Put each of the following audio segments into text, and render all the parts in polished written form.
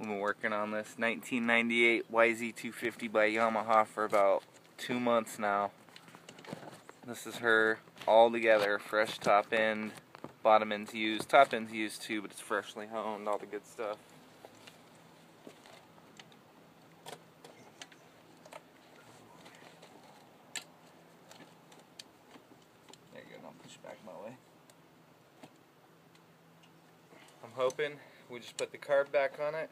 We've been working on this 1998 YZ250 by Yamaha for about 2 months now. This is her all together, fresh top end, bottom end's used, top end's used too, but it's freshly honed, all the good stuff. There you go, don't push back my way. I'm hoping we just put the carb back on it.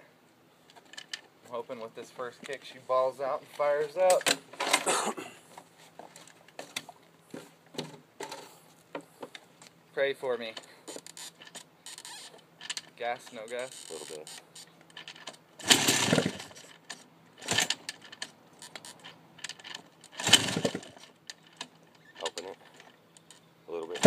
I'm hoping with this first kick she balls out and fires up. Pray for me. Gas, no gas? A little bit. Open it. A little bit.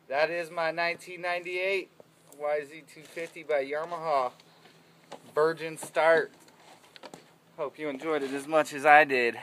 That is my 1998 YZ250 by Yamaha. Virgin start. Hope you enjoyed it as much as I did.